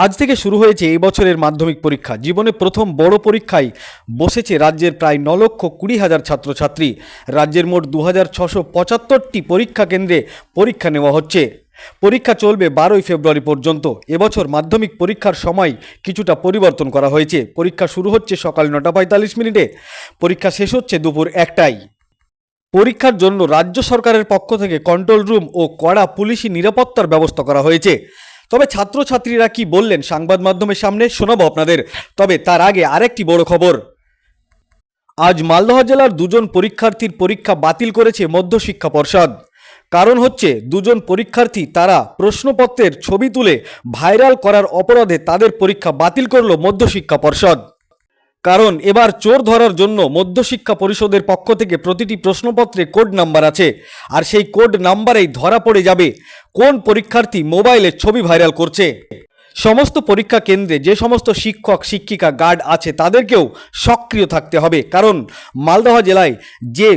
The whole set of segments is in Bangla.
আজ থেকে শুরু হয়েছে এই বছরের মাধ্যমিক পরীক্ষা। জীবনে প্রথম বড় পরীক্ষায় বসেছে রাজ্যের প্রায় 9,20,000 ছাত্রছাত্রী। রাজ্যের মোট 2,675টি পরীক্ষা কেন্দ্রে পরীক্ষা নেওয়া হচ্ছে। পরীক্ষা চলবে 12 ফেব্রুয়ারি পর্যন্ত। এবছর মাধ্যমিক পরীক্ষার সময় কিছুটা পরিবর্তন করা হয়েছে। পরীক্ষা শুরু হচ্ছে সকাল 9:45 পরীক্ষা শেষ হচ্ছে দুপুর 1টায়। পরীক্ষার জন্য রাজ্য সরকারের পক্ষ থেকে কন্ট্রোল রুম ও কড়া পুলিশি নিরাপত্তার ব্যবস্থা করা হয়েছে। তবে ছাত্রছাত্রীরা কি বললেন সংবাদ মাধ্যমের সামনে শোনাবো আপনাদের। তবে তার আগে আরেকটি বড় খবর, আজ মালদহ জেলার দুজন পরীক্ষার্থীর পরীক্ষা বাতিল করেছে মধ্যশিক্ষা পর্ষদ। কারণ হচ্ছে দুজন পরীক্ষার্থী তারা প্রশ্নপত্রের ছবি তুলে ভাইরাল করার অপরাধে তাদের পরীক্ষা বাতিল করল মধ্যশিক্ষা পর্ষদ। কারণ এবার চোর ধরার জন্য মধ্যশিক্ষা পরিষদের পক্ষ থেকে প্রতিটি প্রশ্নপত্রে কোড নাম্বার আছে, আর সেই কোড নাম্বারেই ধরা পড়ে যাবে কোন পরীক্ষার্থী মোবাইলে ছবি ভাইরাল করছে। সমস্ত পরীক্ষা কেন্দ্রে যে সমস্ত শিক্ষক শিক্ষিকা গার্ড আছে তাদেরকেও সক্রিয় থাকতে হবে। কারণ মালদহ জেলায় যে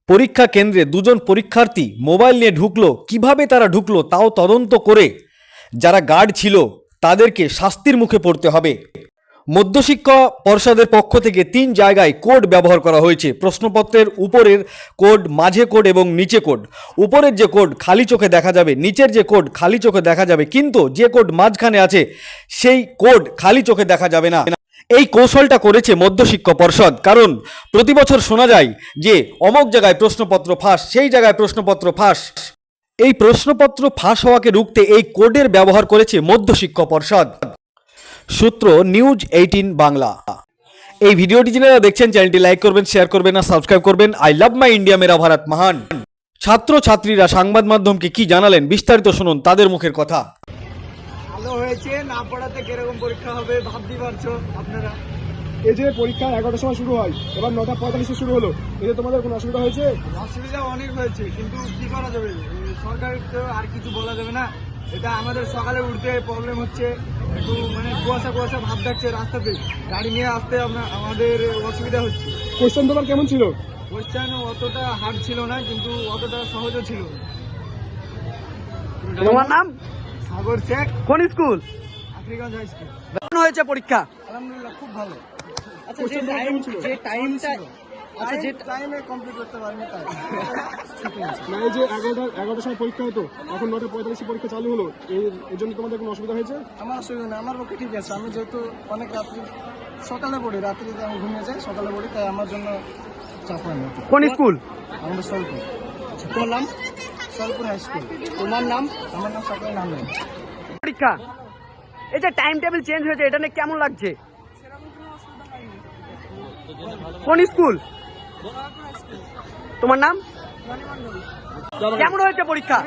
পরীক্ষা কেন্দ্রে দুজন পরীক্ষার্থী মোবাইল নিয়ে ঢুকলো, কিভাবে তারা ঢুকলো তাও তদন্ত করে যারা গার্ড ছিল তাদেরকে শাস্তির মুখে পড়তে হবে। মধ্যশিক্ষা পর্ষদের পক্ষ থেকে 3 জায়গায় কোড ব্যবহার করা হয়েছে। প্রশ্নপত্রের উপরের কোড, মাঝে কোড এবং নিচে কোড। উপরের যে কোড খালি চোখে দেখা যাবে, নিচের যে কোড খালি চোখে দেখা যাবে, কিন্তু যে কোড মাঝখানে আছে সেই কোড খালি চোখে দেখা যাবে না। এই কৌশলটা করেছে মধ্যশিক্ষা পর্ষদ। কারণ প্রতি বছর শোনা যায় যে অমুক জায়গায় প্রশ্নপত্র ফাঁস, সেই জায়গায় প্রশ্নপত্র ফাঁস। এই প্রশ্নপত্র ফাঁস হওয়াকে রুখতে এই কোডের ব্যবহার করেছে মধ্যশিক্ষা পর্ষদ। সূত্র নিউজ 18 বাংলা। এই ভিডিওটি যারা দেখছেন চ্যানেলটি লাইক করবেন, শেয়ার করবেন আর সাবস্ক্রাইব করবেন। আই লাভ মাই ইন্ডিয়া, মেরা ভারত মহান। ছাত্রছাত্রীরা সংবাদ মাধ্যমকে কি জানালেন বিস্তারিত শুনুন তাদের মুখের কথা। ভালো হয়েছে, না পড়াতে কিরকম পরীক্ষা হবে ভাবতে পারছো আপনারা। এই যে পরীক্ষা 11টার সময় শুরু হয়, এবার 9:45 শুরু হলো, এতে তোমাদের কোনো অসুবিধা হয়েছে? অসুবিধা অনেক হয়েছে, কিন্তু কি করা যাবে, সরকারের তো আর কিছু বলা যাবে না। এটা আমাদের সকালে উঠতে প্রবলেম হচ্ছে, একটু মানে কুয়াশা কুয়াশা ভাব থাকছে, রাস্তাতে গাড়ি নিয়ে আসতে আমাদের অসুবিধা হচ্ছে। কোশ্চেন পেপার কেমন ছিল? কোশ্চেন অতটা হার্ড ছিল না, কিন্তু অতটা সহজও ছিল না। তোমার নাম? সাগর শেখ। কোন স্কুল? African high school. কেমন হয়েছে পরীক্ষা? আলহামদুলিল্লাহ খুব ভালো। আচ্ছা, যে টাইমে কমপ্লিট করতে পারিনি তাই। না, এই যে 11টার সময় পরীক্ষা হতো, এখন 9:45 পরীক্ষা চালু হলো, এর জন্য তোমাদের কোনো অসুবিধা হয়েছে? আমার অসুবিধা নেই, আমার পক্ষে ঠিক আছে। আমি যেহেতু অনেক রাত্রি সকালে পড়ি, রাত্রিতে আমি ঘুমিয়ে যাই, সকালে পড়ি, তাই আমার জন্য চাপ হয় না। কোন স্কুল? আমাদের সলপুর। তোমার নাম? সলপুর হাই স্কুল। তোমার নাম? আমার নাম সকালে নাম নেই। পরীক্ষা, এই যে টাইম টেবিল চেঞ্জ হয়েছে, এটা নিয়ে কেমন লাগছে? কোন স্কুল? তোমার নাম? কেমন হয়েছে পরীক্ষা?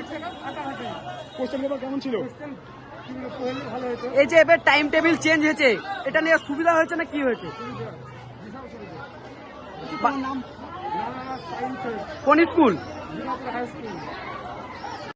কোশ্চেন পেপার কেমন ছিল? এই যে এবার টাইম টেবিল চেঞ্জ হয়েছে, এটা নিয়ে সুবিধা হয়েছে না কি হয়েছে? কোন স্কুল?